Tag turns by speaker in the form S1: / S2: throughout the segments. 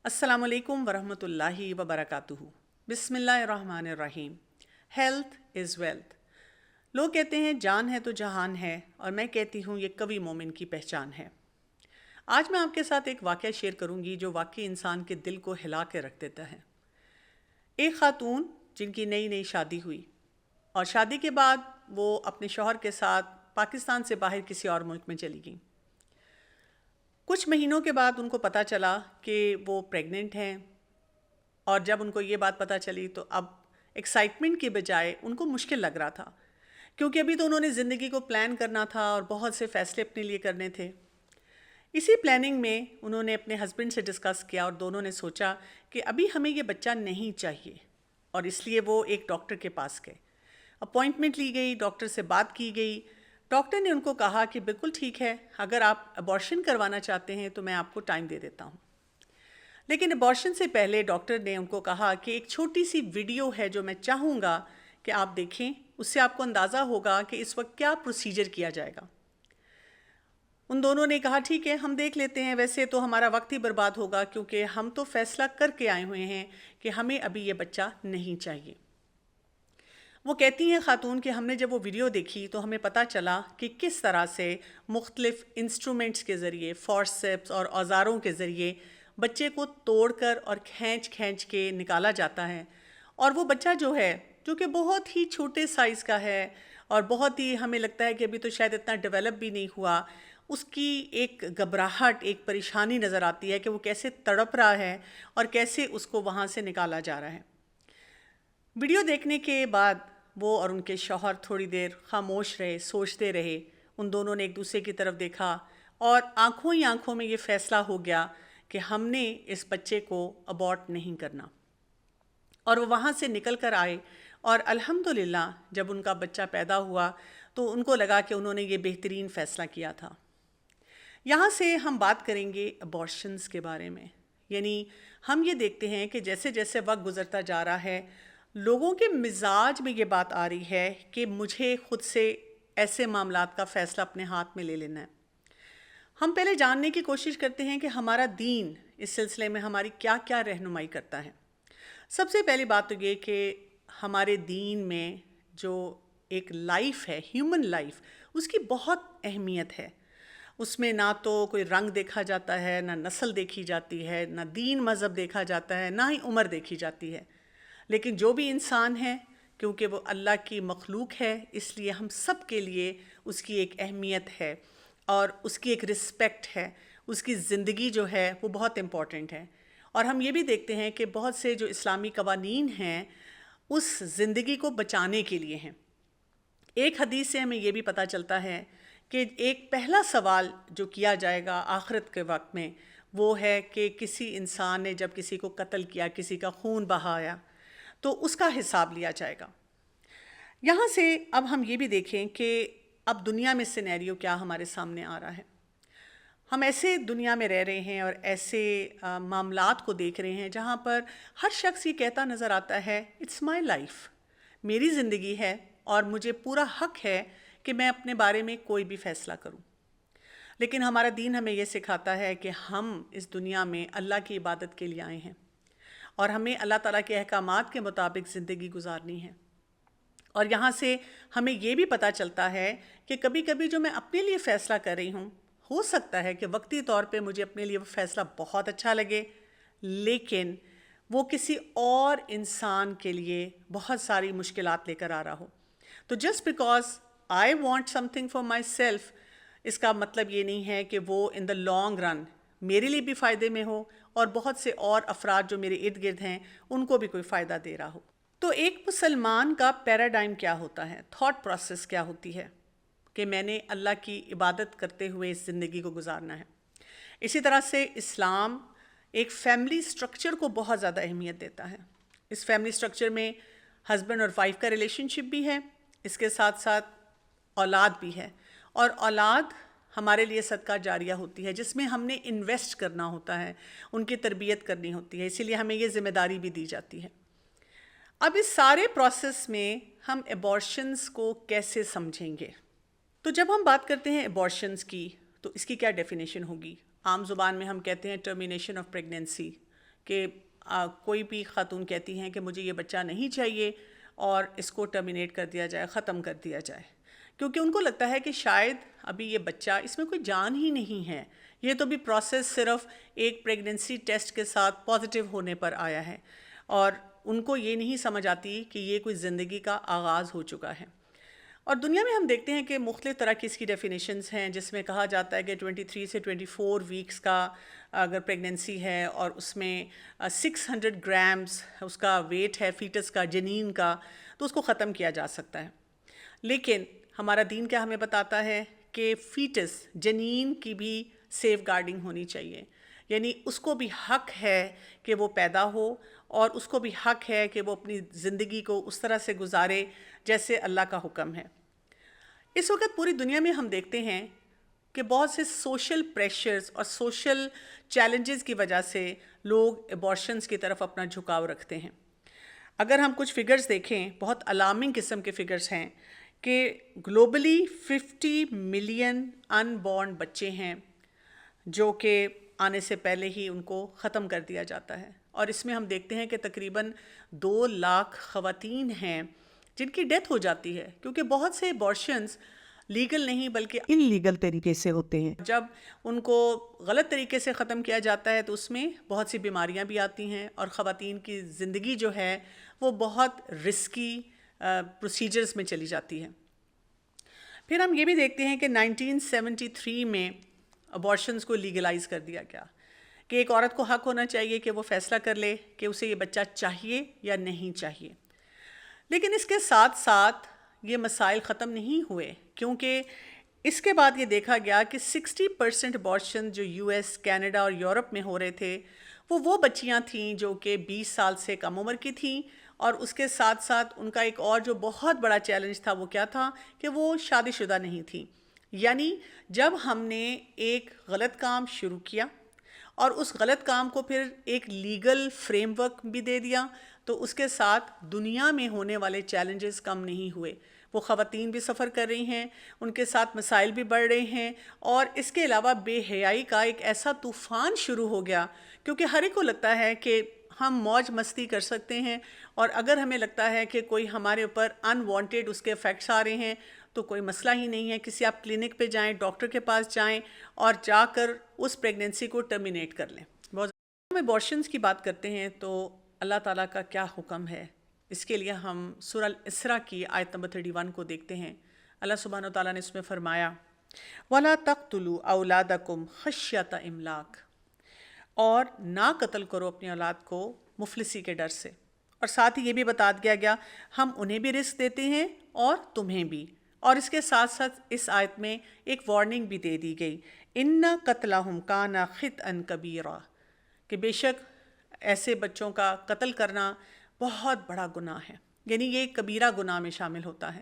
S1: السلام علیکم ورحمۃ اللہ وبرکاتہ۔ بسم اللہ الرحمن الرحیم۔ Health is wealth. لوگ کہتے ہیں جان ہے تو جہان ہے، اور میں کہتی ہوں یہ قوی مومن کی پہچان ہے۔ آج میں آپ کے ساتھ ایک واقعہ شیئر کروں گی جو واقعی انسان کے دل کو ہلا کے رکھ دیتا ہے۔ ایک خاتون جن کی نئی نئی شادی ہوئی، اور شادی کے بعد وہ اپنے شوہر کے ساتھ پاکستان سے باہر کسی اور ملک میں چلی گئیں۔ کچھ مہینوں کے بعد ان کو پتہ چلا کہ وہ پریگننٹ ہیں، اور جب ان کو یہ بات پتہ چلی تو اب ایکسائٹمنٹ کے بجائے ان کو مشکل لگ رہا تھا، کیونکہ ابھی تو انہوں نے زندگی کو پلان کرنا تھا اور بہت سے فیصلے اپنے لیے کرنے تھے۔ اسی پلاننگ میں انہوں نے اپنے ہسبینڈ سے ڈسکس کیا، اور دونوں نے سوچا کہ ابھی ہمیں یہ بچہ نہیں چاہیے، اور اس لیے وہ ایک ڈاکٹر کے پاس گئے۔ اپوائنٹمنٹ لی گئی، ڈاکٹر سے بات کی گئی۔ ڈاکٹر نے ان کو کہا کہ بالکل ٹھیک ہے، اگر آپ ابارشن کروانا چاہتے ہیں تو میں آپ کو ٹائم دے دیتا ہوں۔ لیکن ابارشن سے پہلے ڈاکٹر نے ان کو کہا کہ ایک چھوٹی سی ویڈیو ہے جو میں چاہوں گا کہ آپ دیکھیں، اس سے آپ کو اندازہ ہوگا کہ اس وقت کیا پروسیجر کیا جائے گا۔ ان دونوں نے کہا ٹھیک ہے، ہم دیکھ لیتے ہیں، ویسے تو ہمارا وقت ہی برباد ہوگا کیونکہ ہم تو فیصلہ کر کے آئے ہوئے ہیں کہ ہمیں ابھی یہ بچہ نہیں چاہیے۔ وہ کہتی ہیں خاتون کہ ہم نے جب وہ ویڈیو دیکھی تو ہمیں پتہ چلا کہ کس طرح سے مختلف انسٹرومنٹس کے ذریعے، فورسپس اور اوزاروں کے ذریعے بچے کو توڑ کر اور کھینچ کھینچ کے نکالا جاتا ہے، اور وہ بچہ جو ہے، جو کہ بہت ہی چھوٹے سائز کا ہے اور بہت ہی ہمیں لگتا ہے کہ ابھی تو شاید اتنا ڈیولپ بھی نہیں ہوا، اس کی ایک گھبراہٹ، ایک پریشانی نظر آتی ہے کہ وہ کیسے تڑپ رہا ہے اور کیسے اس کو وہاں سے نکالا جا رہا ہے۔ ویڈیو دیکھنے کے بعد وہ اور ان کے شوہر تھوڑی دیر خاموش رہے، سوچتے رہے۔ ان دونوں نے ایک دوسرے کی طرف دیکھا، اور آنکھوں ہی آنکھوں میں یہ فیصلہ ہو گیا کہ ہم نے اس بچے کو ابورٹ نہیں کرنا۔ اور وہ وہاں سے نکل کر آئے، اور الحمدللہ جب ان کا بچہ پیدا ہوا تو ان کو لگا کہ انہوں نے یہ بہترین فیصلہ کیا تھا۔ یہاں سے ہم بات کریں گے ابارشنز کے بارے میں۔ یعنی ہم یہ دیکھتے ہیں کہ جیسے جیسے وقت گزرتا جا رہا ہے، لوگوں کے مزاج میں یہ بات آ رہی ہے کہ مجھے خود سے ایسے معاملات کا فیصلہ اپنے ہاتھ میں لے لینا ہے۔ ہم پہلے جاننے کی کوشش کرتے ہیں کہ ہمارا دین اس سلسلے میں ہماری کیا کیا رہنمائی کرتا ہے۔ سب سے پہلی بات تو یہ کہ ہمارے دین میں جو ایک لائف ہے، ہیومن لائف، اس کی بہت اہمیت ہے۔ اس میں نہ تو کوئی رنگ دیکھا جاتا ہے، نہ نسل دیکھی جاتی ہے، نہ دین مذہب دیکھا جاتا ہے، نہ ہی عمر دیکھی جاتی ہے۔ لیکن جو بھی انسان ہے، کیونکہ وہ اللہ کی مخلوق ہے، اس لیے ہم سب کے لیے اس کی ایک اہمیت ہے اور اس کی ایک رسپیکٹ ہے۔ اس کی زندگی جو ہے وہ بہت امپورٹنٹ ہے، اور ہم یہ بھی دیکھتے ہیں کہ بہت سے جو اسلامی قوانین ہیں اس زندگی کو بچانے کے لیے ہیں۔ ایک حدیث سے ہمیں یہ بھی پتہ چلتا ہے کہ ایک پہلا سوال جو کیا جائے گا آخرت کے وقت میں، وہ ہے کہ کسی انسان نے جب کسی کو قتل کیا، کسی کا خون بہایا، تو اس کا حساب لیا جائے گا۔ یہاں سے اب ہم یہ بھی دیکھیں کہ اب دنیا میں سینیریو کیا ہمارے سامنے آ رہا ہے۔ ہم ایسے دنیا میں رہ رہے ہیں اور ایسے معاملات کو دیکھ رہے ہیں جہاں پر ہر شخص یہ کہتا نظر آتا ہے اٹس مائی لائف، میری زندگی ہے اور مجھے پورا حق ہے کہ میں اپنے بارے میں کوئی بھی فیصلہ کروں۔ لیکن ہمارا دین ہمیں یہ سکھاتا ہے کہ ہم اس دنیا میں اللہ کی عبادت کے لیے آئے ہیں، اور ہمیں اللہ تعالیٰ کے احکامات کے مطابق زندگی گزارنی ہے۔ اور یہاں سے ہمیں یہ بھی پتہ چلتا ہے کہ کبھی کبھی جو میں اپنے لیے فیصلہ کر رہی ہوں، ہو سکتا ہے کہ وقتی طور پہ مجھے اپنے لیے وہ فیصلہ بہت اچھا لگے، لیکن وہ کسی اور انسان کے لیے بہت ساری مشکلات لے کر آ رہا ہو۔ تو just because I want something for myself, اس کا مطلب یہ نہیں ہے کہ وہ ان دا لانگ رن میرے لیے بھی فائدے میں ہو اور بہت سے اور افراد جو میرے ارد گرد ہیں ان کو بھی کوئی فائدہ دے رہا ہو۔ تو ایک مسلمان کا پیراڈائم کیا ہوتا ہے، تھاٹ پروسیس کیا ہوتی ہے کہ میں نے اللہ کی عبادت کرتے ہوئے اس زندگی کو گزارنا ہے۔ اسی طرح سے اسلام ایک فیملی سٹرکچر کو بہت زیادہ اہمیت دیتا ہے۔ اس فیملی سٹرکچر میں ہسبینڈ اور وائف کا ریلیشن شپ بھی ہے، اس کے ساتھ ساتھ اولاد بھی ہے، اور اولاد ہمارے لیے صدقہ جاریہ ہوتی ہے جس میں ہم نے انویسٹ کرنا ہوتا ہے، ان کی تربیت کرنی ہوتی ہے، اسی لیے ہمیں یہ ذمہ داری بھی دی جاتی ہے۔ اب اس سارے پروسیس میں ہم ایبارشنز کو کیسے سمجھیں گے؟ تو جب ہم بات کرتے ہیں ایبارشنز کی تو اس کی کیا ڈیفینیشن ہوگی؟ عام زبان میں ہم کہتے ہیں ٹرمینیشن آف پریگنینسی، کہ کوئی بھی خاتون کہتی ہیں کہ مجھے یہ بچہ نہیں چاہیے اور اس کو ٹرمینیٹ کر دیا جائے، ختم کر دیا جائے، کیونکہ ان کو لگتا ہے کہ شاید ابھی یہ بچہ، اس میں کوئی جان ہی نہیں ہے، یہ تو بھی پروسیس صرف ایک پریگننسی ٹیسٹ کے ساتھ پازیٹیو ہونے پر آیا ہے، اور ان کو یہ نہیں سمجھ آتی کہ یہ کوئی زندگی کا آغاز ہو چکا ہے۔ اور دنیا میں ہم دیکھتے ہیں کہ مختلف طرح کی اس کی ڈیفینیشنز ہیں، جس میں کہا جاتا ہے کہ 23 سے 24 ویکس کا اگر پریگننسی ہے اور اس میں 600 گرامز اس کا ویٹ ہے فیٹس کا، جنین کا، تو اس کو ختم کیا جا سکتا ہے۔ لیکن ہمارا دین کیا ہمیں بتاتا ہے کہ فیٹس، جنین کی بھی سیف گارڈنگ ہونی چاہیے، یعنی اس کو بھی حق ہے کہ وہ پیدا ہو، اور اس کو بھی حق ہے کہ وہ اپنی زندگی کو اس طرح سے گزارے جیسے اللہ کا حکم ہے۔ اس وقت پوری دنیا میں ہم دیکھتے ہیں کہ بہت سے سوشل پریشرز اور سوشل چیلنجز کی وجہ سے لوگ ایبارشنز کی طرف اپنا جھکاؤ رکھتے ہیں۔ اگر ہم کچھ فگرز دیکھیں، بہت الارمنگ قسم کے فگرز ہیں کہ گلوبلی 50 ملین ان بورن بچے ہیں جو کہ آنے سے پہلے ہی ان کو ختم کر دیا جاتا ہے، اور اس میں ہم دیکھتے ہیں کہ تقریباً 2 لاکھ خواتین ہیں جن کی ڈیتھ ہو جاتی ہے، کیونکہ بہت سے ایبارشنز لیگل نہیں بلکہ ان لیگل طریقے سے ہوتے ہیں۔ جب ان کو غلط طریقے سے ختم کیا جاتا ہے تو اس میں بہت سی بیماریاں بھی آتی ہیں، اور خواتین کی زندگی جو ہے وہ بہت رسکی پروسیجرز میں چلی جاتی ہے۔ پھر ہم یہ بھی دیکھتے ہیں کہ 1973 میں ابارشنز کو لیگلائز کر دیا گیا کہ ایک عورت کو حق ہونا چاہیے کہ وہ فیصلہ کر لے کہ اسے یہ بچہ چاہیے یا نہیں چاہیے۔ لیکن اس کے ساتھ ساتھ یہ مسائل ختم نہیں ہوئے، کیونکہ اس کے بعد یہ دیکھا گیا کہ 60% ابارشن جو US، کینیڈا اور یورپ میں ہو رہے تھے وہ بچیاں تھیں جو کہ 20 سال سے کم عمر کی تھیں، اور اس کے ساتھ ساتھ ان کا ایک اور جو بہت بڑا چیلنج تھا وہ کیا تھا کہ وہ شادی شدہ نہیں تھیں۔ یعنی جب ہم نے ایک غلط کام شروع کیا اور اس غلط کام کو پھر ایک لیگل فریم ورک بھی دے دیا، تو اس کے ساتھ دنیا میں ہونے والے چیلنجز کم نہیں ہوئے۔ وہ خواتین بھی سفر کر رہی ہیں، ان کے ساتھ مسائل بھی بڑھ رہے ہیں، اور اس کے علاوہ بے حیائی کا ایک ایسا طوفان شروع ہو گیا، کیونکہ ہر ایک کو لگتا ہے کہ ہم موج مستی کر سکتے ہیں، اور اگر ہمیں لگتا ہے کہ کوئی ہمارے اوپر ان وانٹیڈ اس کے افیکٹس آ رہے ہیں تو کوئی مسئلہ ہی نہیں ہے، کسی آپ کلینک پہ جائیں، ڈاکٹر کے پاس جائیں اور جا کر اس پریگننسی کو ٹرمینیٹ کر لیں۔ بہت ہم ایبارشنز کی بات کرتے ہیں تو اللہ تعالیٰ کا کیا حکم ہے، اس کے لیے ہم سورہ الاسراء کی آیت نمبر 31 کو دیکھتے ہیں۔ اللہ سبحانہ و تعالیٰ نے اس میں فرمایا وَلَا تَقْتُلُوا أَوْلَادَكُمْ خَشْيَةَ إِمْلَاقٍ، اور نہ قتل کرو اپنی اولاد کو مفلسی کے ڈر سے، اور ساتھ ہی یہ بھی بتا دیا گیا ہم انہیں بھی رزق دیتے ہیں اور تمہیں بھی، اور اس کے ساتھ ساتھ اس آیت میں ایک وارننگ بھی دے دی گئی إِنَّ قَتْلَهُمْ كَانَ خِطْئًا كَبِيرًا، کہ بے شک ایسے بچوں کا قتل کرنا بہت بڑا گناہ ہے، یعنی یہ ایک کبیرہ گناہ میں شامل ہوتا ہے۔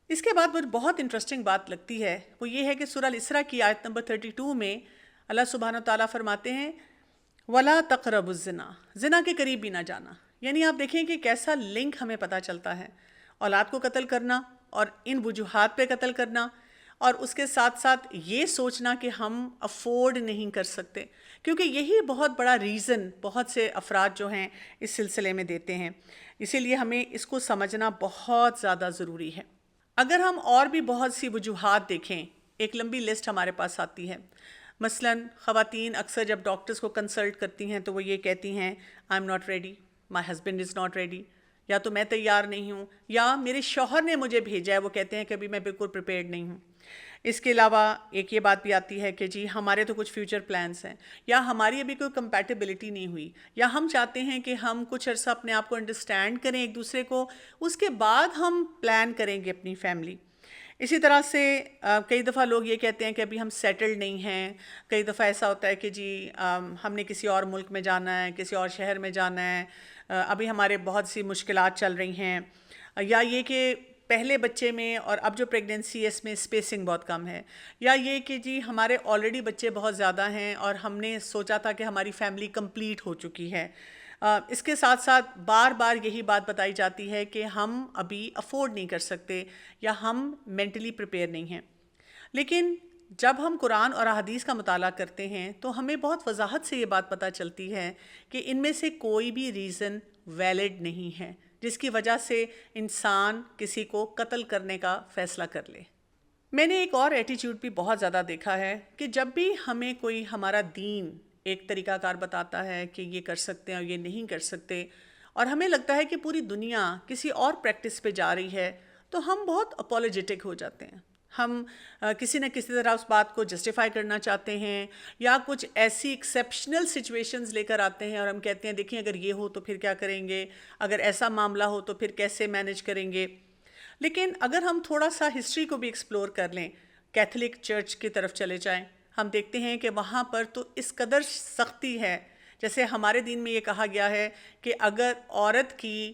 S1: اس کے بعد مجھے بہت انٹرسٹنگ بات لگتی ہے، وہ یہ ہے کہ سورہ الاسراء کی آیت نمبر 32 میں اللہ سبحانہ تعالیٰ فرماتے ہیں وَلَا تَقْرَبُوا الزِّنَا، زنا کے قریب بھی نہ جانا۔ یعنی آپ دیکھیں کہ کیسا لنک ہمیں پتہ چلتا ہے، اولاد کو قتل کرنا اور ان وجوہات پہ قتل کرنا، اور اس کے ساتھ ساتھ یہ سوچنا کہ ہم افورڈ نہیں کر سکتے، کیونکہ یہی بہت بڑا ریزن بہت سے افراد جو ہیں اس سلسلے میں دیتے ہیں۔ اسی لیے ہمیں اس کو سمجھنا بہت زیادہ ضروری ہے۔ اگر ہم اور بھی بہت سی وجوہات دیکھیں، ایک لمبی لسٹ ہمارے پاس آتی ہے۔ مثلاً خواتین اکثر جب ڈاکٹرز کو کنسلٹ کرتی ہیں تو وہ یہ کہتی ہیں I am not ready, my husband is not ready, یا تو میں تیار نہیں ہوں، یا میرے شوہر نے مجھے بھیجا ہے، وہ کہتے ہیں کہ ابھی میں بالکل پریپیئرڈ نہیں ہوں۔ اس کے علاوہ ایک یہ بات بھی آتی ہے کہ جی ہمارے تو کچھ فیوچر پلانس ہیں، یا ہماری ابھی کوئی کمپیٹیبلٹی نہیں ہوئی، یا ہم چاہتے ہیں کہ ہم کچھ عرصہ اپنے آپ کو انڈرسٹینڈ کریں ایک دوسرے کو، اس کے بعد ہم پلان کریں گے اپنی فیملی۔ اسی طرح سے کئی دفعہ لوگ یہ کہتے ہیں کہ ابھی ہم سیٹلڈ نہیں ہیں، کئی دفعہ ایسا ہوتا ہے کہ جی ہم نے کسی اور ملک میں جانا ہے، کسی اور شہر میں جانا ہے، ابھی ہمارے بہت سی مشکلات چل رہی ہیں، یا یہ کہ پہلے بچے میں اور اب جو پریگننسی ہے اس میں اسپیسنگ بہت کم ہے، یا یہ کہ جی ہمارے آلریڈی بچے بہت زیادہ ہیں اور ہم نے سوچا تھا کہ ہماری فیملی کمپلیٹ ہو چکی ہے۔ اس کے ساتھ ساتھ بار بار یہی بات بتائی جاتی ہے کہ ہم ابھی افورڈ نہیں کر سکتے، یا ہم مینٹلی پریپیئر نہیں ہیں۔ لیکن جب ہم قرآن اور احادیث کا مطالعہ کرتے ہیں تو ہمیں بہت وضاحت سے یہ بات پتہ چلتی ہے کہ ان میں سے کوئی بھی ریزن ویلڈ نہیں ہے جس کی وجہ سے انسان کسی کو قتل کرنے کا فیصلہ کر لے۔ میں نے ایک اور ایٹیٹیوڈ بھی بہت زیادہ دیکھا ہے کہ جب بھی ہمیں کوئی ہمارا دین ایک طریقہ کار بتاتا ہے کہ یہ کر سکتے ہیں اور یہ نہیں کر سکتے، اور ہمیں لگتا ہے کہ پوری دنیا کسی اور پریکٹس پہ جا رہی ہے، تو ہم بہت اپولوجیٹک ہو جاتے ہیں۔ ہم کسی نہ کسی طرح اس بات کو جسٹیفائی کرنا چاہتے ہیں، یا کچھ ایسی ایکسیپشنل سچویشنز لے کر آتے ہیں اور ہم کہتے ہیں دیکھیں اگر یہ ہو تو پھر کیا کریں گے، اگر ایسا معاملہ ہو تو پھر کیسے مینج کریں گے۔ لیکن اگر ہم تھوڑا سا ہسٹری کو بھی ایکسپلور کر لیں، کیتھولک چرچ کی طرف چلے جائیں، ہم دیکھتے ہیں کہ وہاں پر تو اس قدر سختی ہے، جیسے ہمارے دین میں یہ کہا گیا ہے کہ اگر عورت کی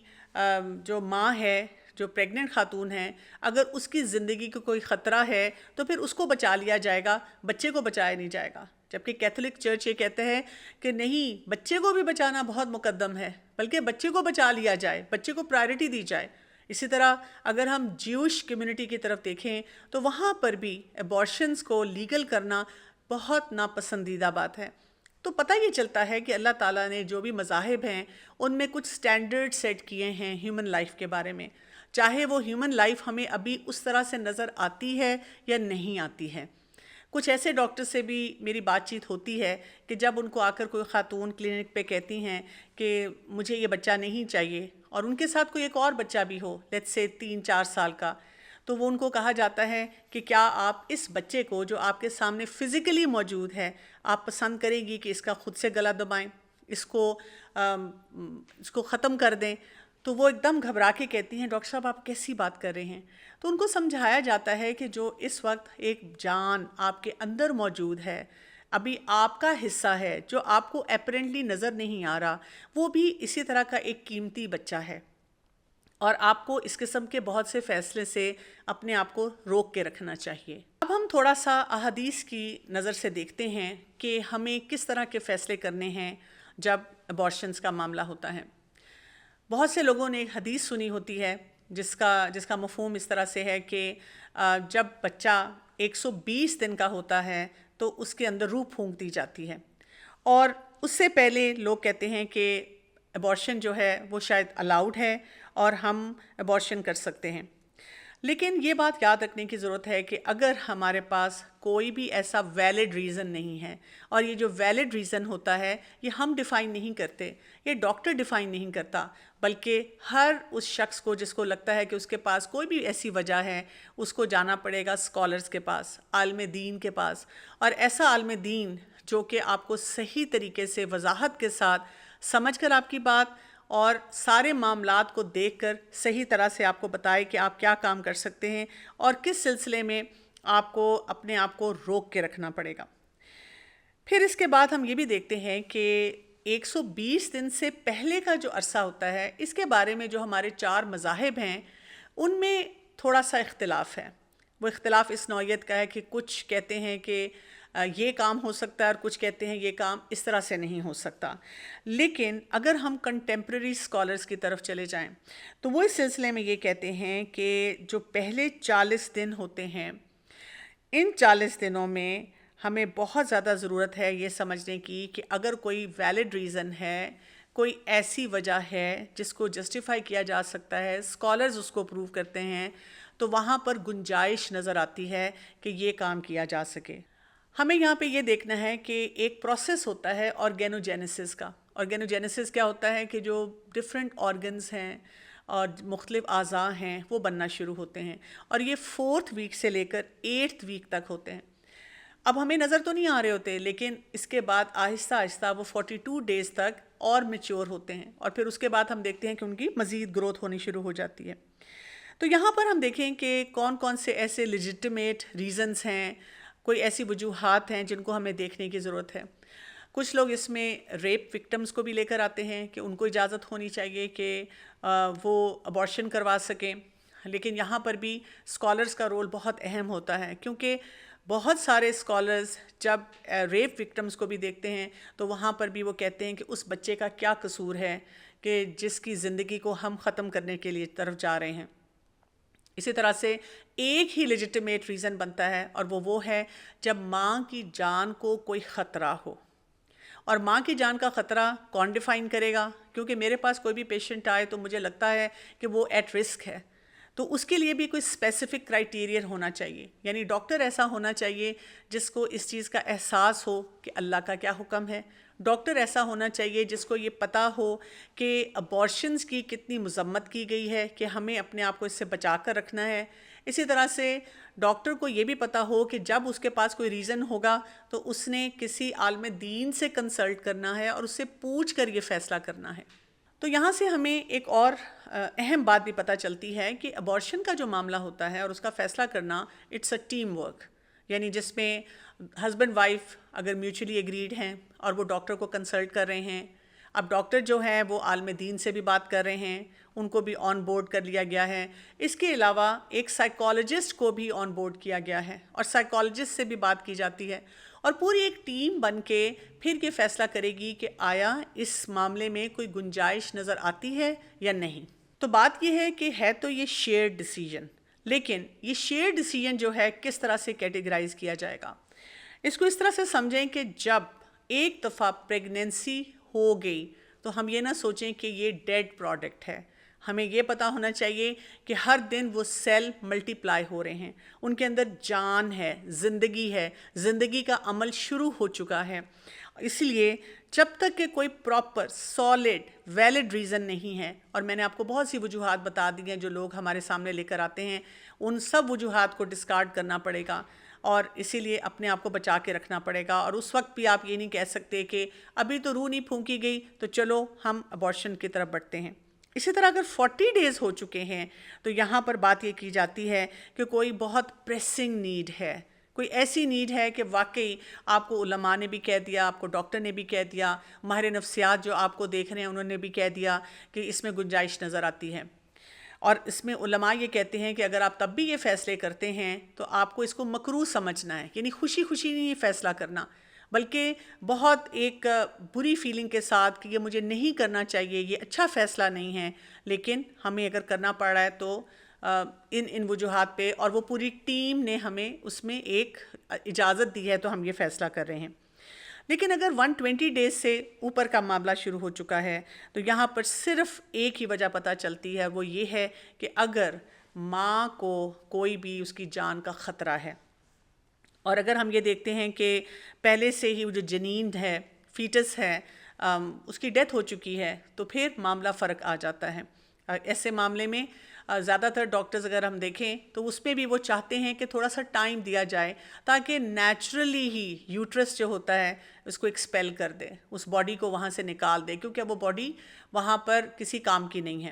S1: جو ماں ہے، جو پریگننٹ خاتون ہے، اگر اس کی زندگی کو کوئی خطرہ ہے تو پھر اس کو بچا لیا جائے گا، بچے کو بچایا نہیں جائے گا۔ جبکہ کیتھولک چرچ یہ کہتے ہیں کہ نہیں، بچے کو بھی بچانا بہت مقدم ہے، بلکہ بچے کو بچا لیا جائے، بچے کو پرائرٹی دی جائے۔ اسی طرح اگر ہم جیوش کمیونٹی کی طرف دیکھیں تو وہاں پر بھی ایبارشنز کو لیگل کرنا بہت ناپسندیدہ بات ہے۔ تو پتہ یہ چلتا ہے کہ اللہ تعالیٰ نے جو بھی مذاہب ہیں ان میں کچھ سٹینڈرڈ سیٹ کیے ہیں ہیومن لائف کے بارے میں، چاہے وہ ہیومن لائف ہمیں ابھی اس طرح سے نظر آتی ہے یا نہیں آتی ہے۔ کچھ ایسے ڈاکٹر سے بھی میری بات چیت ہوتی ہے کہ جب ان کو آ کر کوئی خاتون کلینک پہ کہتی ہیں کہ مجھے یہ بچہ نہیں چاہیے، اور ان کے ساتھ کوئی ایک اور بچہ بھی ہو، لیٹس سے 3-4 سال کا، تو وہ ان کو کہا جاتا ہے کہ کیا آپ اس بچے کو جو آپ کے سامنے فزیکلی موجود ہے، آپ پسند کریں گی کہ اس کا خود سے گلا دبائیں، اس کو ختم کر دیں؟ تو وہ ایک دم گھبرا کے کہتی ہیں ڈاکٹر صاحب آپ کیسی بات کر رہے ہیں؟ تو ان کو سمجھایا جاتا ہے کہ جو اس وقت ایک جان آپ کے اندر موجود ہے، ابھی آپ کا حصہ ہے جو آپ کو اپیرنٹلی نظر نہیں آ رہا، وہ بھی اسی طرح کا ایک قیمتی بچہ ہے، اور آپ کو اس قسم کے بہت سے فیصلے سے اپنے آپ کو روک کے رکھنا چاہیے۔ اب ہم تھوڑا سا احادیث کی نظر سے دیکھتے ہیں کہ ہمیں کس طرح کے فیصلے کرنے ہیں جب ابارشنز کا معاملہ ہوتا ہے۔ بہت سے لوگوں نے ایک حدیث سنی ہوتی ہے جس کا مفہوم اس طرح سے ہے کہ جب بچہ 120 دن کا ہوتا ہے تو اس کے اندر روح پھونک دی جاتی ہے، اور اس سے پہلے لوگ کہتے ہیں کہ ایبارشن جو ہے وہ شاید الاؤڈ ہے اور ہم ایبارشن کر سکتے ہیں۔ لیکن یہ بات یاد رکھنے کی ضرورت ہے کہ اگر ہمارے پاس کوئی بھی ایسا ویلڈ ریزن نہیں ہے، اور یہ جو ویلڈ ریزن ہوتا ہے یہ ہم ڈیفائن نہیں کرتے، یہ ڈاکٹر ڈیفائن نہیں کرتا، بلکہ ہر اس شخص کو جس کو لگتا ہے کہ اس کے پاس کوئی بھی ایسی وجہ ہے، اس کو جانا پڑے گا اسکالرز کے پاس، عالم دین کے پاس، اور ایسا عالم دین جو کہ آپ کو صحیح طریقے سے وضاحت کے ساتھ سمجھ کر آپ کی بات اور سارے معاملات کو دیکھ کر صحیح طرح سے آپ کو بتائے کہ آپ کیا کام کر سکتے ہیں اور کس سلسلے میں آپ کو اپنے آپ کو روک کے رکھنا پڑے گا۔ پھر اس کے بعد ہم یہ بھی دیکھتے ہیں کہ 120 دن سے پہلے کا جو عرصہ ہوتا ہے، اس کے بارے میں جو ہمارے 4 مذاہب ہیں ان میں تھوڑا سا اختلاف ہے۔ وہ اختلاف اس نوعیت کا ہے کہ کچھ کہتے ہیں کہ یہ کام ہو سکتا ہے اور کچھ کہتے ہیں یہ کام اس طرح سے نہیں ہو سکتا۔ لیکن اگر ہم کنٹمپریری اسکالرس کی طرف چلے جائیں تو وہ اس سلسلے میں یہ کہتے ہیں کہ جو پہلے 40 دن ہوتے ہیں، ان 40 دنوں میں ہمیں بہت زیادہ ضرورت ہے یہ سمجھنے کی کہ اگر کوئی ویلڈ ریزن ہے، کوئی ایسی وجہ ہے جس کو جسٹیفائی کیا جا سکتا ہے، اسکالرز اس کو پروو کرتے ہیں، تو وہاں پر گنجائش نظر آتی ہے کہ یہ کام کیا جا سکے۔ ہمیں یہاں پہ یہ دیکھنا ہے کہ ایک پروسیس ہوتا ہے آرگینوجینیسس کا۔ آرگینوجینیسس کیا ہوتا ہے کہ جو ڈفرینٹ آرگنز ہیں اور مختلف اعضاء ہیں وہ بننا شروع ہوتے ہیں، اور یہ 4تھ ویک سے لے کر 8تھ ویک تک ہوتے ہیں۔ اب ہمیں نظر تو نہیں آ رہے ہوتے، لیکن اس کے بعد آہستہ آہستہ وہ 42 ڈیز تک اور میچور ہوتے ہیں، اور پھر اس کے بعد ہم دیکھتے ہیں کہ ان کی مزید گروتھ ہونی شروع ہو جاتی ہے۔ تو یہاں پر ہم دیکھیں کہ کون کون سے ایسے لیجٹمیٹ ریزنز ہیں، کوئی ایسی وجوہات ہیں جن کو ہمیں دیکھنے کی ضرورت ہے۔ کچھ لوگ اس میں ریپ وکٹمز کو بھی لے کر آتے ہیں کہ ان کو اجازت ہونی چاہیے کہ وہ ابارشن کروا سکیں، لیکن یہاں پر بھی اسکالرز کا رول بہت اہم ہوتا ہے، کیونکہ بہت سارے اسکالرز جب ریپ وکٹمز کو بھی دیکھتے ہیں تو وہاں پر بھی وہ کہتے ہیں کہ اس بچے کا کیا قصور ہے کہ جس کی زندگی کو ہم ختم کرنے کے لیے طرف جا رہے ہیں۔ اسی طرح سے ایک ہی لیجٹیمیٹ ریزن بنتا ہے، اور وہ ہے جب ماں کی جان کو کوئی خطرہ ہو. اور ماں کی جان کا خطرہ کون ڈیفائن کرے گا؟ کیونکہ میرے پاس کوئی بھی پیشنٹ آئے تو مجھے لگتا ہے کہ وہ ایٹ رسک ہے، تو اس کے لیے بھی کوئی اسپیسیفک کرائیٹیریا ہونا چاہیے. یعنی ڈاکٹر ایسا ہونا چاہیے جس کو اس چیز کا احساس ہو کہ اللہ کا کیا حکم ہے. ڈاکٹر ایسا ہونا چاہیے جس کو یہ پتہ ہو کہ ابارشنز کی کتنی مذمت کی گئی ہے، کہ ہمیں اپنے آپ کو اس سے بچا کر رکھنا ہے. اسی طرح سے ڈاکٹر کو یہ بھی پتہ ہو کہ جب اس کے پاس کوئی ریزن ہوگا تو اس نے کسی عالم دین سے کنسلٹ کرنا ہے اور اس سے پوچھ کر یہ فیصلہ کرنا ہے. تو یہاں سے ہمیں ایک اور اہم بات بھی پتہ چلتی ہے کہ ابارشن کا جو معاملہ ہوتا ہے اور اس کا فیصلہ کرنا، اٹس اے ٹیم ورک. یعنی جس میں ہسبینڈ وائف اگر میوچولی ایگریڈ ہیں اور وہ ڈاکٹر کو کنسلٹ کر رہے ہیں. اب ڈاکٹر جو ہیں وہ عالم دین سے بھی بات کر رہے ہیں، ان کو بھی آن بورڈ کر لیا گیا ہے. اس کے علاوہ ایک سائیکالوجسٹ کو بھی آن بورڈ کیا گیا ہے اور سائیکالوجسٹ سے بھی بات کی جاتی ہے، اور پوری ایک ٹیم بن کے پھر یہ فیصلہ کرے گی کہ آیا اس معاملے میں کوئی گنجائش نظر آتی ہے یا نہیں. تو بات یہ ہے کہ ہے تو یہ شیئرڈ ڈیسیجن، لیکن یہ شیئرڈ ڈیسیجن جو ہے کس طرح سے کیٹیگرائز کیا جائے گا. اس کو اس طرح سے سمجھیں کہ جب ایک دفعہ پریگننسی ہو گئی تو ہم یہ نہ سوچیں کہ یہ ڈیڈ پروڈکٹ ہے. ہمیں یہ پتہ ہونا چاہیے کہ ہر دن وہ سیل ملٹی پلائی ہو رہے ہیں، ان کے اندر جان ہے، زندگی ہے، زندگی کا عمل شروع ہو چکا ہے. اس لیے جب تک کہ کوئی پراپر سالڈ ویلڈ ریزن نہیں ہے، اور میں نے آپ کو بہت سی وجوہات بتا دی ہیں جو لوگ ہمارے سامنے لے کر آتے ہیں، ان سب وجوہات کو ڈسکارڈ کرنا پڑے گا اور اسی لیے اپنے آپ کو بچا کے رکھنا پڑے گا. اور اس وقت بھی آپ یہ نہیں کہہ سکتے کہ ابھی تو روح نہیں پھونکی گئی تو چلو ہم ابارشن کی طرف بڑھتے ہیں. اسی طرح اگر 40 ڈیز ہو چکے ہیں تو یہاں پر بات یہ کی جاتی ہے کہ کوئی بہت پریسنگ نیڈ ہے، کوئی ایسی نیڈ ہے کہ واقعی آپ کو علماء نے بھی کہہ دیا، آپ کو ڈاکٹر نے بھی کہہ دیا، ماہر نفسیات جو آپ کو دیکھ رہے ہیں انہوں نے بھی کہہ دیا کہ اس میں گنجائش نظر آتی ہے. اور اس میں علماء یہ کہتے ہیں کہ اگر آپ تب بھی یہ فیصلے کرتے ہیں تو آپ کو اس کو مکروہ سمجھنا ہے. یعنی خوشی خوشی نہیں یہ فیصلہ کرنا، بلکہ بہت ایک بری فیلنگ کے ساتھ کہ یہ مجھے نہیں کرنا چاہیے، یہ اچھا فیصلہ نہیں ہے، لیکن ہمیں اگر کرنا پڑ رہا ہے تو ان وجوہات پہ، اور وہ پوری ٹیم نے ہمیں اس میں ایک اجازت دی ہے تو ہم یہ فیصلہ کر رہے ہیں. لیکن اگر 120 ڈیز سے اوپر کا معاملہ شروع ہو چکا ہے تو یہاں پر صرف ایک ہی وجہ پتہ چلتی ہے، وہ یہ ہے کہ اگر ماں کو کوئی بھی اس کی جان کا خطرہ ہے. اور اگر ہم یہ دیکھتے ہیں کہ پہلے سے ہی وہ جو جنین ہے، فیٹس ہے، اس کی ڈیتھ ہو چکی ہے، تو پھر معاملہ فرق آ جاتا ہے. ایسے معاملے میں زیادہ تر ڈاکٹرز اگر ہم دیکھیں تو اس میں بھی وہ چاہتے ہیں کہ تھوڑا سا ٹائم دیا جائے تاکہ نیچرلی ہی یوٹرس جو ہوتا ہے اس کو ایکسپیل کر دے، اس باڈی کو وہاں سے نکال دے، کیونکہ وہ باڈی وہاں پر کسی کام کی نہیں ہے.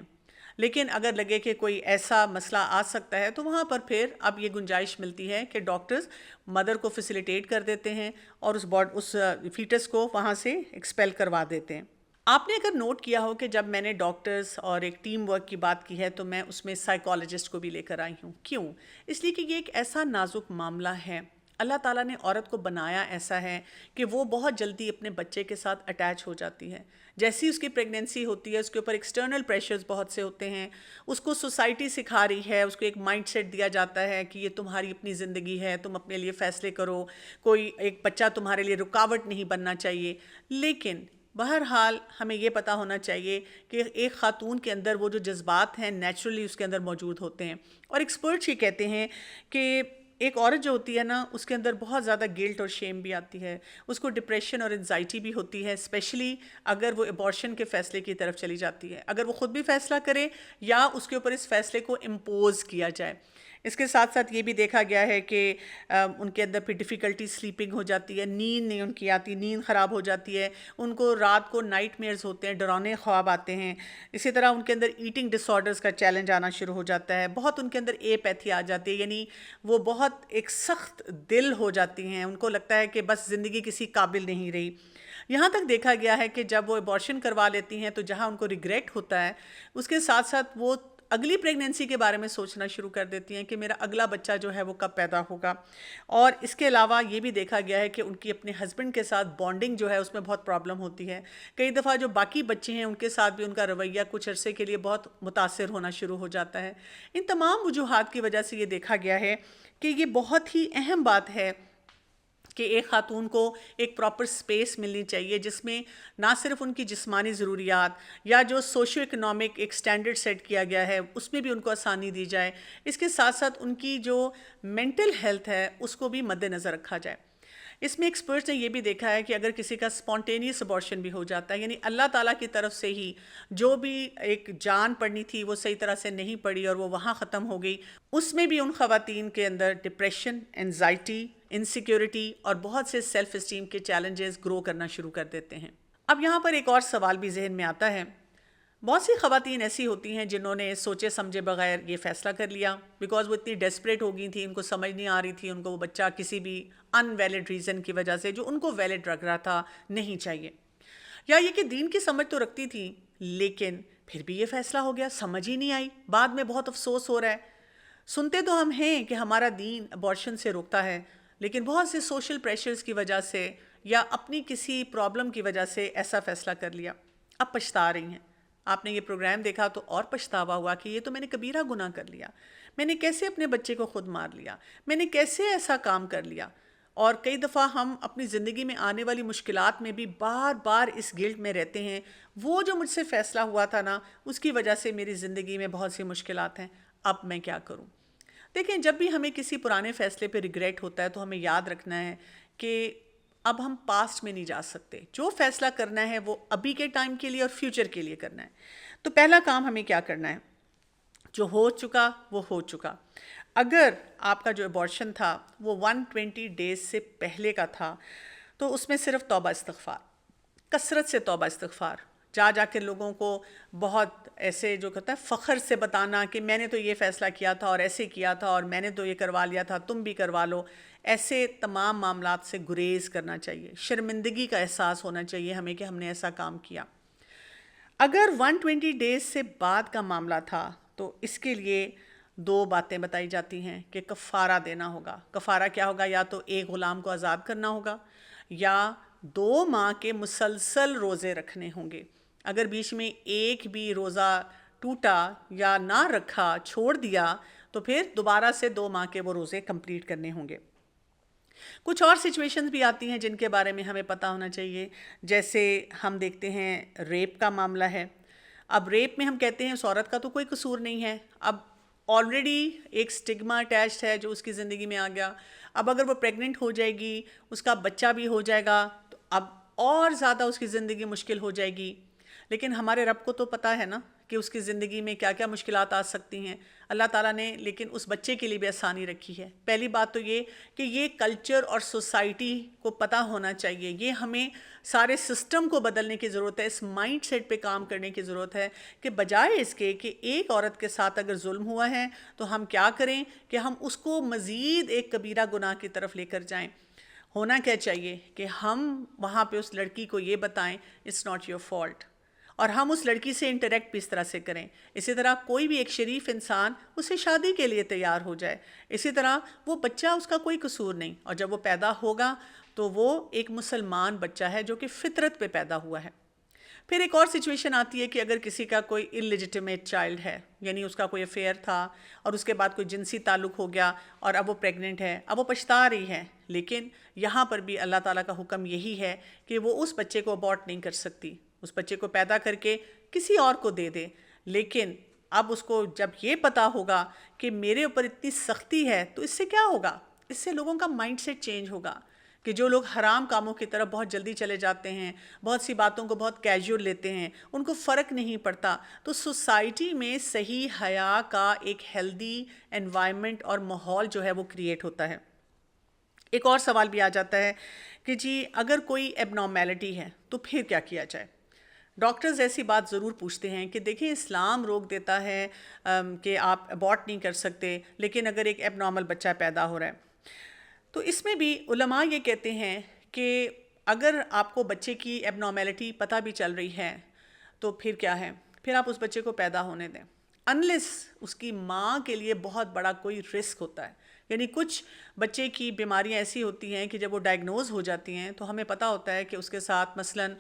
S1: لیکن اگر لگے کہ کوئی ایسا مسئلہ آ سکتا ہے تو وہاں پر پھر اب یہ گنجائش ملتی ہے کہ ڈاکٹرز مدر کو فیسیلیٹیٹ کر دیتے ہیں اور اس فیٹس کو وہاں سے ایکسپیل کروا دیتے ہیں. آپ نے اگر نوٹ کیا ہو کہ جب میں نے ڈاکٹرز اور ایک ٹیم ورک کی بات کی ہے تو میں اس میں سائیکالوجسٹ کو بھی لے کر آئی ہوں. کیوں؟ اس لیے کہ یہ ایک ایسا نازک معاملہ ہے. اللہ تعالیٰ نے عورت کو بنایا ایسا ہے کہ وہ بہت جلدی اپنے بچے کے ساتھ اٹیچ ہو جاتی ہے. جیسی اس کی پریگننسی ہوتی ہے اس کے اوپر ایکسٹرنل پریشرز بہت سے ہوتے ہیں، اس کو سوسائٹی سکھا رہی ہے، اس کو ایک مائنڈ سیٹ دیا جاتا ہے کہ یہ تمہاری اپنی زندگی ہے، تم اپنے لیے فیصلے کرو، کوئی ایک بچہ تمہارے لیے رکاوٹ نہیں بننا چاہیے. لیکن بہرحال ہمیں یہ پتہ ہونا چاہیے کہ ایک خاتون کے اندر وہ جو جذبات ہیں نیچرلی اس کے اندر موجود ہوتے ہیں. اور ایکسپرٹس یہ کہتے ہیں کہ ایک عورت جو ہوتی ہے نا اس کے اندر بہت زیادہ گلٹ اور شیم بھی آتی ہے، اس کو ڈپریشن اور انزائٹی بھی ہوتی ہے، اسپیشلی اگر وہ ابارشن کے فیصلے کی طرف چلی جاتی ہے، اگر وہ خود بھی فیصلہ کرے یا اس کے اوپر اس فیصلے کو امپوز کیا جائے. اس کے ساتھ ساتھ یہ بھی دیکھا گیا ہے کہ ان کے اندر پھر ڈیفیکلٹی سلیپنگ ہو جاتی ہے، نیند نہیں ان کی آتی، نیند خراب ہو جاتی ہے، ان کو رات کو نائٹ میئرز ہوتے ہیں، ڈرانے خواب آتے ہیں. اسی طرح ان کے اندر ایٹنگ ڈس آرڈرز کا چیلنج آنا شروع ہو جاتا ہے، بہت ان کے اندر ایپیتھی آ جاتی ہے، یعنی وہ بہت ایک سخت دل ہو جاتی ہیں، ان کو لگتا ہے کہ بس زندگی کسی قابل نہیں رہی. یہاں تک دیکھا گیا ہے کہ جب وہ ابارشن کروا لیتی ہیں تو جہاں ان کو ریگریٹ ہوتا ہے اس کے ساتھ ساتھ وہ اگلی پریگننسی کے بارے میں سوچنا شروع کر دیتی ہیں کہ میرا اگلا بچہ جو ہے وہ کب پیدا ہوگا. اور اس کے علاوہ یہ بھی دیکھا گیا ہے کہ ان کی اپنے ہسبینڈ کے ساتھ بانڈنگ جو ہے اس میں بہت پرابلم ہوتی ہے. کئی دفعہ جو باقی بچے ہیں ان کے ساتھ بھی ان کا رویہ کچھ عرصے کے لیے بہت متاثر ہونا شروع ہو جاتا ہے. ان تمام وجوہات کی وجہ سے یہ دیکھا گیا ہے کہ یہ بہت ہی اہم بات ہے کہ ایک خاتون کو ایک پراپر سپیس ملنی چاہیے جس میں نہ صرف ان کی جسمانی ضروریات یا جو سوشو اکنامک ایک سٹینڈرڈ سیٹ کیا گیا ہے اس میں بھی ان کو آسانی دی جائے، اس کے ساتھ ساتھ ان کی جو مینٹل ہیلتھ ہے اس کو بھی مد نظر رکھا جائے. اس میں ایکسپرٹس نے یہ بھی دیکھا ہے کہ اگر کسی کا اسپونٹینیس ابارشن بھی ہو جاتا ہے، یعنی اللہ تعالیٰ کی طرف سے ہی جو بھی ایک جان پڑنی تھی وہ صحیح طرح سے نہیں پڑی اور وہ وہاں ختم ہو گئی، اس میں بھی ان خواتین کے اندر ڈپریشن، انزائٹی، انسیکیورٹی اور بہت سے سیلف اسٹیم کے چیلنجز گرو کرنا شروع کر دیتے ہیں. اب یہاں پر ایک اور سوال بھی ذہن میں آتا ہے. بہت سی خواتین ایسی ہوتی ہیں جنہوں نے سوچے سمجھے بغیر یہ فیصلہ کر لیا بیکاز وہ اتنی ڈیسپریٹ ہو گئی تھیں، ان کو سمجھ نہیں آ رہی تھی ان کو وہ بچہ کسی بھی ان ویلڈ ریزن کی وجہ سے جو ان کو ویلڈ لگ رہا تھا نہیں چاہیے، یا یہ کہ دین کی سمجھ تو رکھتی تھی لیکن پھر بھی یہ فیصلہ ہو گیا، سمجھ ہی نہیں آئی، بعد میں بہت افسوس ہو رہا ہے. سنتے تو ہم ہیں کہ ہمارا دین ابارشن سے روکتا ہے، لیکن بہت سے سوشل پریشرز کی وجہ سے یا اپنی کسی پرابلم کی وجہ سے ایسا فیصلہ کر لیا، اب پچھتا رہی ہیں. آپ نے یہ پروگرام دیکھا تو اور پچھتاوا ہوا کہ یہ تو میں نے کبیرہ گناہ کر لیا، میں نے کیسے اپنے بچے کو خود مار لیا، میں نے کیسے ایسا کام کر لیا. اور کئی دفعہ ہم اپنی زندگی میں آنے والی مشکلات میں بھی بار بار اس گلٹ میں رہتے ہیں، وہ جو مجھ سے فیصلہ ہوا تھا نا اس کی وجہ سے میری زندگی میں بہت سی مشکلات ہیں، اب میں کیا کروں. دیکھیں، جب بھی ہمیں کسی پرانے فیصلے پہ ریگریٹ ہوتا ہے تو ہمیں یاد رکھنا ہے کہ اب ہم پاسٹ میں نہیں جا سکتے، جو فیصلہ کرنا ہے وہ ابھی کے ٹائم کے لیے اور فیوچر کے لیے کرنا ہے. تو پہلا کام ہمیں کیا کرنا ہے، جو ہو چکا وہ ہو چکا. اگر آپ کا جو ابارشن تھا وہ 120 ڈیز سے پہلے کا تھا تو اس میں صرف توبہ استغفار، کثرت سے توبہ استغفار، جا کے لوگوں کو بہت ایسے جو کہتا ہے فخر سے بتانا کہ میں نے تو یہ فیصلہ کیا تھا اور ایسے کیا تھا اور میں نے تو یہ کروا لیا تھا، تم بھی کروا لو. ایسے تمام معاملات سے گریز کرنا چاہیے، شرمندگی کا احساس ہونا چاہیے ہمیں کہ ہم نے ایسا کام کیا. اگر 120 ڈیز سے بعد کا معاملہ تھا تو اس کے لیے 2 باتیں بتائی جاتی ہیں کہ کفارہ دینا ہوگا. کفارہ کیا ہوگا؟ یا تو ایک غلام کو آزاد کرنا ہوگا یا 2 ماہ کے مسلسل روزے رکھنے ہوں گے. اگر بیچ میں ایک بھی روزہ ٹوٹا یا نہ رکھا، چھوڑ دیا، تو پھر دوبارہ سے 2 ماہ کے وہ روزے کمپلیٹ کرنے ہوں گے. کچھ اور سچویشنز بھی آتی ہیں جن کے بارے میں ہمیں پتہ ہونا چاہیے، جیسے ہم دیکھتے ہیں ریپ کا معاملہ ہے. اب ریپ میں ہم کہتے ہیں اس عورت کا تو کوئی قصور نہیں ہے، اب آلریڈی ایک سٹگما اٹیچڈ ہے جو اس کی زندگی میں آ گیا. اب اگر وہ پریگننٹ ہو جائے گی، اس کا بچہ بھی ہو جائے گا تو اب اور زیادہ اس کی زندگی مشکل ہو جائے گی. لیکن ہمارے رب کو تو پتہ ہے نا کہ اس کی زندگی میں کیا کیا مشکلات آ سکتی ہیں. اللہ تعالیٰ نے لیکن اس بچے کے لیے بھی آسانی رکھی ہے. پہلی بات تو یہ کہ یہ کلچر اور سوسائٹی کو پتہ ہونا چاہیے، یہ ہمیں سارے سسٹم کو بدلنے کی ضرورت ہے، اس مائنڈ سیٹ پہ کام کرنے کی ضرورت ہے کہ بجائے اس کے کہ ایک عورت کے ساتھ اگر ظلم ہوا ہے تو ہم کیا کریں کہ ہم اس کو مزید ایک کبیرہ گناہ کی طرف لے کر جائیں. ہونا کیا چاہیے کہ ہم وہاں پہ اس لڑکی کو یہ بتائیں اٹس ناٹ یور فالٹ، اور ہم اس لڑکی سے انٹریکٹ بھی اس طرح سے کریں. اسی طرح کوئی بھی ایک شریف انسان اسے شادی کے لیے تیار ہو جائے. اسی طرح وہ بچہ اس کا کوئی قصور نہیں، اور جب وہ پیدا ہوگا تو وہ ایک مسلمان بچہ ہے جو کہ فطرت پہ پیدا ہوا ہے. پھر ایک اور سچویشن آتی ہے کہ اگر کسی کا کوئی انلیجیٹیمیٹ چائلڈ ہے، یعنی اس کا کوئی افیئر تھا اور اس کے بعد کوئی جنسی تعلق ہو گیا اور اب وہ پریگننٹ ہے، اب وہ پچھتا رہی ہے، لیکن یہاں پر بھی اللہ تعالیٰ کا حکم یہی ہے کہ وہ اس بچے کو ابارٹ نہیں کر سکتی، اس بچے کو پیدا کر کے کسی اور کو دے دے. لیکن اب اس کو جب یہ پتا ہوگا کہ میرے اوپر اتنی سختی ہے تو اس سے کیا ہوگا؟ اس سے لوگوں کا مائنڈ سیٹ چینج ہوگا کہ جو لوگ حرام کاموں کی طرف بہت جلدی چلے جاتے ہیں، بہت سی باتوں کو بہت کیجول لیتے ہیں، ان کو فرق نہیں پڑتا. تو سوسائٹی میں صحیح حیا کا ایک ہیلدی انوائرمنٹ اور ماحول جو ہے وہ کریٹ ہوتا ہے. ایک اور سوال بھی آ جاتا ہے کہ جی اگر کوئی ایب نارمیلٹی ہے تو پھر کیا کیا جائے؟ ڈاکٹرز ایسی بات ضرور پوچھتے ہیں کہ دیکھیں اسلام روک دیتا ہے کہ آپ ابارٹ نہیں کر سکتے، لیکن اگر ایک ایب نارمل بچہ پیدا ہو رہا ہے تو اس میں بھی علماء یہ کہتے ہیں کہ اگر آپ کو بچے کی ایب نارمیلٹی پتہ بھی چل رہی ہے تو پھر کیا ہے، پھر آپ اس بچے کو پیدا ہونے دیں. انلیس اس کی ماں کے لیے بہت بڑا کوئی رسک ہوتا ہے. یعنی کچھ بچے کی بیماریاں ایسی ہوتی ہیں کہ جب وہ ڈائگنوز ہو جاتی ہیں تو ہمیں پتہ ہوتا ہے کہ اس کے ساتھ مثلاً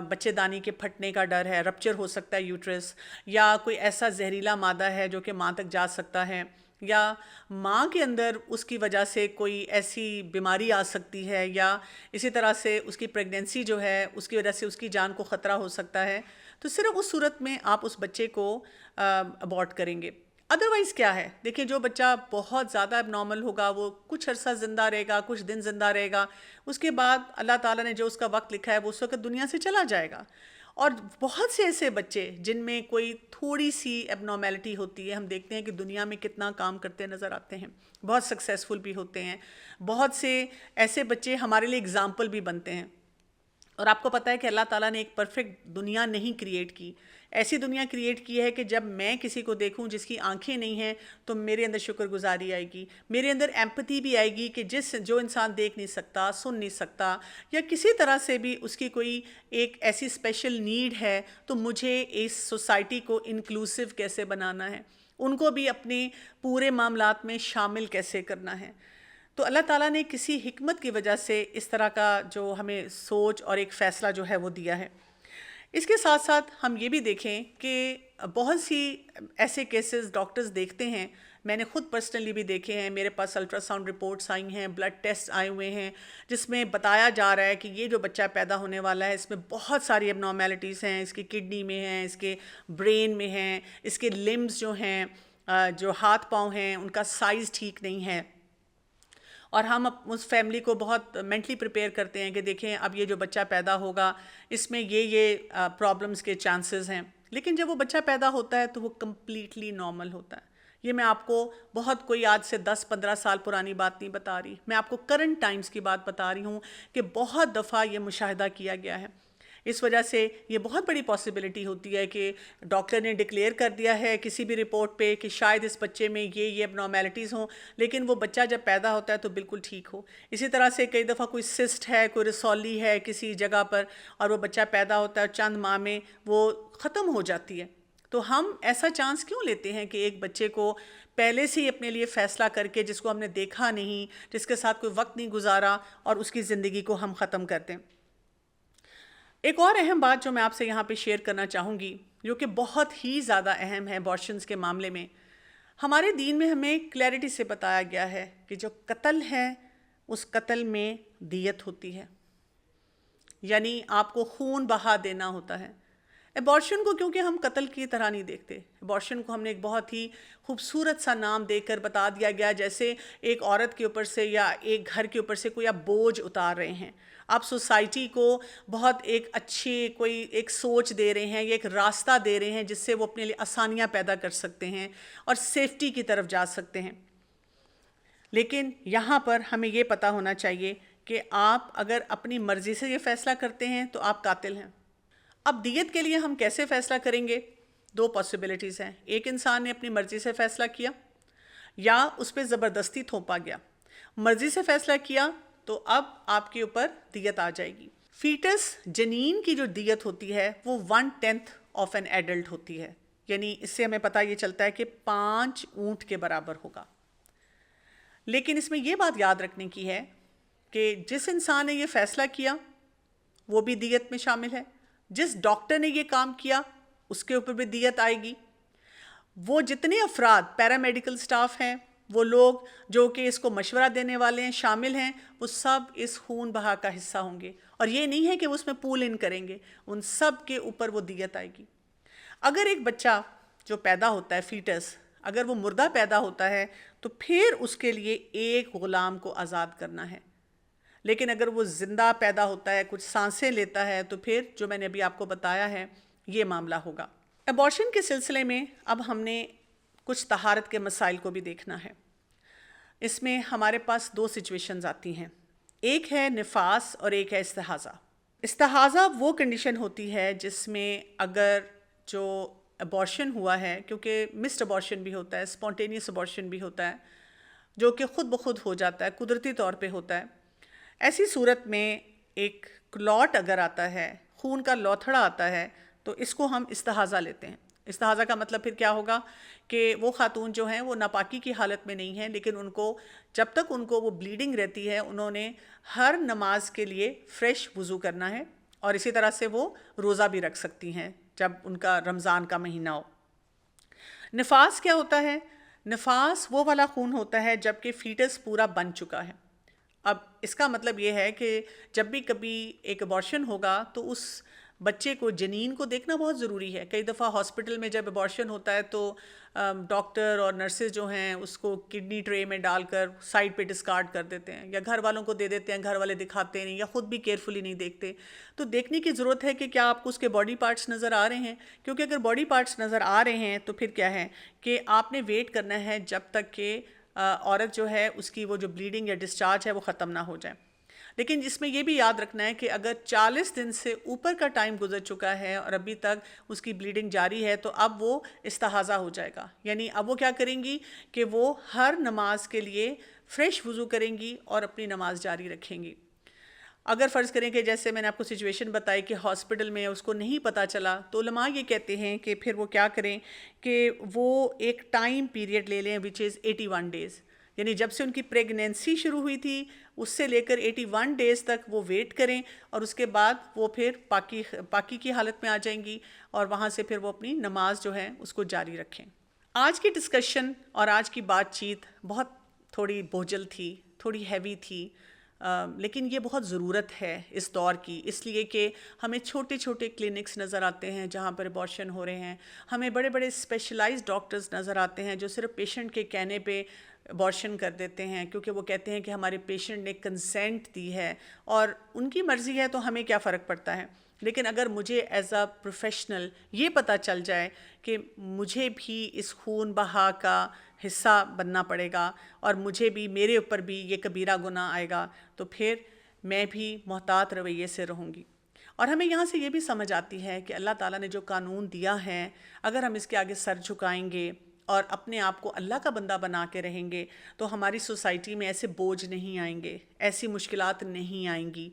S1: بچے دانی کے پھٹنے کا ڈر ہے، رپچر ہو سکتا ہے یوٹرس، یا کوئی ایسا زہریلا مادہ ہے جو کہ ماں تک جا سکتا ہے، یا ماں کے اندر اس کی وجہ سے کوئی ایسی بیماری آ سکتی ہے، یا اسی طرح سے اس کی پریگنینسی جو ہے اس کی وجہ سے اس کی جان کو خطرہ ہو سکتا ہے. تو صرف اس صورت میں آپ اس بچے کو ابورٹ کریں گے. ادروائز کیا ہے، دیکھیں جو بچہ بہت زیادہ اب نارمل ہوگا وہ کچھ عرصہ زندہ رہے گا، کچھ دن زندہ رہے گا، اس کے بعد اللہ تعالیٰ نے جو اس کا وقت لکھا ہے وہ اس وقت دنیا سے چلا جائے گا. اور بہت سے ایسے بچے جن میں کوئی تھوڑی سی ایب نارمیلٹی ہوتی ہے، ہم دیکھتے ہیں کہ دنیا میں کتنا کام کرتے نظر آتے ہیں، بہت سکسیزفل بھی ہوتے ہیں. بہت سے ایسے بچے ہمارے لیے اگزامپل بھی بنتے ہیں. اور آپ کو پتہ ہے کہ اللہ تعالیٰ نے ایک پرفیکٹ دنیا نہیں کریٹ کی، ایسی دنیا کریٹ کی ہے کہ جب میں کسی کو دیکھوں جس کی آنکھیں نہیں ہیں تو میرے اندر شکر گزاری آئے گی، میرے اندر ایمپتھی بھی آئے گی کہ جو انسان دیکھ نہیں سکتا، سن نہیں سکتا، یا کسی طرح سے بھی اس کی کوئی ایک ایسی اسپیشل نیڈ ہے، تو مجھے اس سوسائٹی کو انکلوسیو کیسے بنانا ہے، ان کو بھی اپنے پورے معاملات میں شامل کیسے کرنا ہے. تو اللہ تعالیٰ نے کسی حکمت کی وجہ سے اس طرح کا جو ہمیں سوچ اور ایک فیصلہ جو ہے وہ دیا ہے. اس کے ساتھ ساتھ ہم یہ بھی دیکھیں کہ بہت سی ایسے کیسز ڈاکٹرز دیکھتے ہیں، میں نے خود پرسنلی بھی دیکھے ہیں، میرے پاس الٹرا ساؤنڈ رپورٹس آئی ہیں، بلڈ ٹیسٹ آئے ہوئے ہیں، جس میں بتایا جا رہا ہے کہ یہ جو بچہ پیدا ہونے والا ہے اس میں بہت ساری ایب نارمیلٹیز ہیں، اس کی کڈنی میں ہیں، اس کے برین میں ہیں، اس کے لمبس جو ہیں، جو ہاتھ پاؤں ہیں ان کا سائز ٹھیک نہیں ہے. اور ہم اس فیملی کو بہت مینٹلی پریپیئر کرتے ہیں کہ دیکھیں اب یہ جو بچہ پیدا ہوگا اس میں یہ پرابلمس کے چانسز ہیں. لیکن جب وہ بچہ پیدا ہوتا ہے تو وہ کمپلیٹلی نارمل ہوتا ہے. یہ میں آپ کو بہت کوئی آج سے 10-15 سال پرانی بات نہیں بتا رہی، میں آپ کو کرنٹ ٹائمز کی بات بتا رہی ہوں کہ بہت دفعہ یہ مشاہدہ کیا گیا ہے. اس وجہ سے یہ بہت بڑی پاسبلٹی ہوتی ہے کہ ڈاکٹر نے ڈکلیئر کر دیا ہے کسی بھی رپورٹ پہ کہ شاید اس بچے میں یہ ایب نارمیلٹیز ہوں، لیکن وہ بچہ جب پیدا ہوتا ہے تو بالکل ٹھیک ہو. اسی طرح سے کئی دفعہ کوئی سسٹ ہے، کوئی رسولی ہے کسی جگہ پر، اور وہ بچہ پیدا ہوتا ہے چند ماہ میں وہ ختم ہو جاتی ہے. تو ہم ایسا چانس کیوں لیتے ہیں کہ ایک بچے کو پہلے سے ہی اپنے لیے فیصلہ کر کے، جس کو ہم نے دیکھا نہیں، جس کے ساتھ کوئی وقت نہیں گزارا، اور اس کی زندگی کو ہم ختم کر دیں. ایک اور اہم بات جو میں آپ سے یہاں پہ شیئر کرنا چاہوں گی، جو کہ بہت ہی زیادہ اہم ہے ابارشنز کے معاملے میں، ہمارے دین میں ہمیں کلیئرٹی سے بتایا گیا ہے کہ جو قتل ہے اس قتل میں دیت ہوتی ہے، یعنی آپ کو خون بہا دینا ہوتا ہے. ابارشن کو کیونکہ ہم قتل کی طرح نہیں دیکھتے، ابارشن کو ہم نے ایک بہت ہی خوبصورت سا نام دے کر بتا دیا گیا، جیسے ایک عورت کے اوپر سے یا ایک گھر کے اوپر سے کوئی آپ بوجھ اتار رہے ہیں، آپ سوسائٹی کو بہت ایک اچھی کوئی ایک سوچ دے رہے ہیں یا ایک راستہ دے رہے ہیں جس سے وہ اپنے لیے آسانیاں پیدا کر سکتے ہیں اور سیفٹی کی طرف جا سکتے ہیں. لیکن یہاں پر ہمیں یہ پتہ ہونا چاہیے کہ آپ اگر اپنی مرضی سے یہ فیصلہ کرتے ہیں تو آپ قاتل ہیں. اب دیت کے لیے ہم کیسے فیصلہ کریں گے؟ 2 پاسبلٹیز ہیں. ایک انسان نے اپنی مرضی سے فیصلہ کیا یا اس پہ زبردستی تھوپا گیا. مرضی سے فیصلہ کیا تو اب آپ کے اوپر دیت آ جائے گی. فیٹس جنین کی جو دیت ہوتی ہے وہ 1/10 آف این ایڈلٹ ہوتی ہے، یعنی اس سے ہمیں پتہ یہ چلتا ہے کہ 5 اونٹ کے برابر ہوگا. لیکن اس میں یہ بات یاد رکھنے کی ہے کہ جس انسان نے یہ فیصلہ کیا وہ بھی دیت میں شامل ہے، جس ڈاکٹر نے یہ کام کیا اس کے اوپر بھی دیت آئے گی، وہ جتنے افراد پیرامیڈیکل سٹاف ہیں، وہ لوگ جو کہ اس کو مشورہ دینے والے ہیں شامل ہیں، وہ سب اس خون بہا کا حصہ ہوں گے. اور یہ نہیں ہے کہ وہ اس میں پول ان کریں گے، ان سب کے اوپر وہ دیت آئے گی. اگر ایک بچہ جو پیدا ہوتا ہے فیٹس، اگر وہ مردہ پیدا ہوتا ہے تو پھر اس کے لیے ایک غلام کو آزاد کرنا ہے. لیکن اگر وہ زندہ پیدا ہوتا ہے، کچھ سانسیں لیتا ہے، تو پھر جو میں نے ابھی آپ کو بتایا ہے یہ معاملہ ہوگا. ابارشن کے سلسلے میں اب ہم نے کچھ طہارت کے مسائل کو بھی دیکھنا ہے. اس میں ہمارے پاس 2 سچویشنز آتی ہیں، ایک ہے نفاس اور ایک ہے استحاضہ. استحاضہ وہ کنڈیشن ہوتی ہے جس میں اگر جو ابارشن ہوا ہے، کیونکہ مسڈ ابارشن بھی ہوتا ہے، اسپونٹینیس ابارشن بھی ہوتا ہے جو کہ خود بخود ہو جاتا ہے، قدرتی طور پہ ہوتا ہے. ایسی صورت میں ایک کلاٹ اگر آتا ہے، خون کا لوتھڑا آتا ہے، تو اس کو ہم استحاضہ لیتے ہیں. استحاضہ کا مطلب پھر کیا ہوگا کہ وہ خاتون جو ہیں وہ ناپاکی کی حالت میں نہیں ہیں، لیکن ان کو جب تک ان کو وہ بلیڈنگ رہتی ہے انہوں نے ہر نماز کے لیے فریش وضو کرنا ہے، اور اسی طرح سے وہ روزہ بھی رکھ سکتی ہیں جب ان کا رمضان کا مہینہ ہو۔ نفاس کیا ہوتا ہے؟ نفاس وہ والا خون ہوتا ہے جب کہ فیٹس پورا بن چکا ہے۔ اب اس کا مطلب یہ ہے کہ جب بھی کبھی ایک ابارشن ہوگا تو اس بچے کو، جنین کو دیکھنا بہت ضروری ہے۔ کئی دفعہ ہاسپٹل میں جب ابارشن ہوتا ہے تو ڈاکٹر اور نرسز جو ہیں اس کو کڈنی ٹرے میں ڈال کر سائڈ پہ ڈسکارڈ کر دیتے ہیں، یا گھر والوں کو دے دیتے ہیں، گھر والے دکھاتے نہیں یا خود بھی کیئرفلی نہیں دیکھتے۔ تو دیکھنے کی ضرورت ہے کہ کیا آپ کو اس کے باڈی پارٹس نظر آ رہے ہیں، کیونکہ اگر باڈی پارٹس نظر آ رہے ہیں تو پھر کیا ہے کہ آپ نے ویٹ کرنا ہے جب تک کہ عورت جو ہے اس کی وہ جو بلیڈنگ یا ڈسچارج ہے وہ ختم نہ ہو جائے۔ لیکن اس میں یہ بھی یاد رکھنا ہے کہ اگر 40 دن سے اوپر کا ٹائم گزر چکا ہے اور ابھی تک اس کی بلیڈنگ جاری ہے تو اب وہ استحاضہ ہو جائے گا، یعنی اب وہ کیا کریں گی کہ وہ ہر نماز کے لیے فریش وضو کریں گی اور اپنی نماز جاری رکھیں گی۔ اگر فرض کریں کہ جیسے میں نے آپ کو سچویشن بتائی کہ ہاسپٹل میں اس کو نہیں پتہ چلا، تو علماء یہ کہتے ہیں کہ پھر وہ کیا کریں کہ وہ ایک ٹائم پیریڈ لے لیں which is 81 days، یعنی جب سے ان کی پریگنینسی شروع ہوئی تھی اس سے لے کر 81 ڈیز تک وہ ویٹ کریں، اور اس کے بعد وہ پھر پاکی کی حالت میں آ جائیں گی، اور وہاں سے پھر وہ اپنی نماز جو ہے اس کو جاری رکھیں۔ آج کی ڈسکشن اور آج کی بات چیت بہت تھوڑی بوجھل تھی، تھوڑی ہیوی تھی، لیکن یہ بہت ضرورت ہے اس دور کی، اس لیے کہ ہمیں چھوٹے چھوٹے کلینکس نظر آتے ہیں جہاں پر ابارشن ہو رہے ہیں، ہمیں بڑے بڑے اسپیشلائزڈ ڈاکٹرز نظر آتے ہیں جو صرف پیشنٹ کے کہنے پہ ابارشن کر دیتے ہیں، کیونکہ وہ کہتے ہیں کہ ہمارے پیشنٹ نے کنسینٹ دی ہے، اور ان کی مرضی ہے تو ہمیں کیا فرق پڑتا ہے۔ لیکن اگر مجھے ایز اے پروفیشنل یہ پتہ چل جائے کہ مجھے بھی اس خون بہا کا حصہ بننا پڑے گا اور مجھے بھی، میرے اوپر بھی یہ کبیرہ گناہ آئے گا، تو پھر میں بھی محتاط رویے سے رہوں گی۔ اور ہمیں یہاں سے یہ بھی سمجھ آتی ہے کہ اللہ تعالیٰ نے جو قانون دیا ہے، اگر ہم اس کے آگے سر جھکائیں گے اور اپنے آپ کو اللہ کا بندہ بنا کے رہیں گے تو ہماری سوسائٹی میں ایسے بوجھ نہیں آئیں گے، ایسی مشکلات نہیں آئیں گی،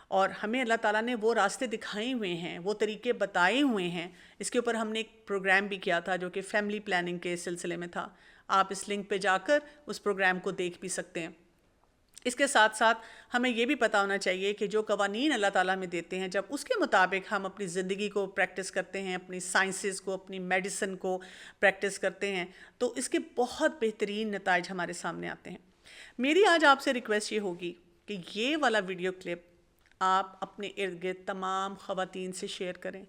S1: اور ہمیں اللہ تعالیٰ نے وہ راستے دکھائے ہوئے ہیں، وہ طریقے بتائے ہوئے ہیں۔ اس کے اوپر ہم نے ایک پروگرام بھی کیا تھا جو کہ فیملی پلاننگ کے سلسلے میں تھا، آپ اس لنک پہ جا کر اس پروگرام کو دیکھ بھی سکتے ہیں۔ اس کے ساتھ ساتھ ہمیں یہ بھی پتہ ہونا چاہیے کہ جو قوانین اللہ تعالیٰ میں دیتے ہیں، جب اس کے مطابق ہم اپنی زندگی کو پریکٹس کرتے ہیں، اپنی سائنسز کو، اپنی میڈیسن کو پریکٹس کرتے ہیں، تو اس کے بہت بہترین نتائج ہمارے سامنے آتے ہیں۔ میری آج آپ سے ریکویسٹ یہ ہوگی کہ یہ والا ویڈیو کلپ آپ اپنے ارد گرد تمام خواتین سے شیئر کریں،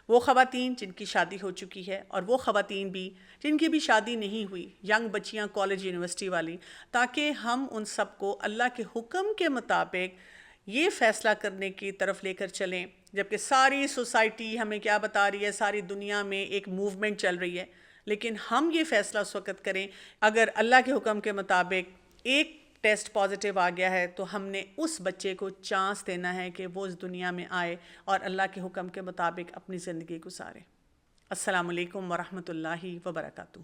S1: وہ خواتین جن کی شادی ہو چکی ہے اور وہ خواتین بھی جن کی بھی شادی نہیں ہوئی، ینگ بچیاں کالج یونیورسٹی والی، تاکہ ہم ان سب کو اللہ کے حکم کے مطابق یہ فیصلہ کرنے کی طرف لے کر چلیں، جبکہ ساری سوسائٹی ہمیں کیا بتا رہی ہے، ساری دنیا میں ایک موومنٹ چل رہی ہے، لیکن ہم یہ فیصلہ اس وقت کریں اگر اللہ کے حکم کے مطابق ایک ٹیسٹ پازیٹیو آ گیا ہے تو ہم نے اس بچے کو چانس دینا ہے کہ وہ اس دنیا میں آئے اور اللہ کے حکم کے مطابق اپنی زندگی گزارے۔ السلام علیکم ورحمۃ اللہ وبرکاتہ۔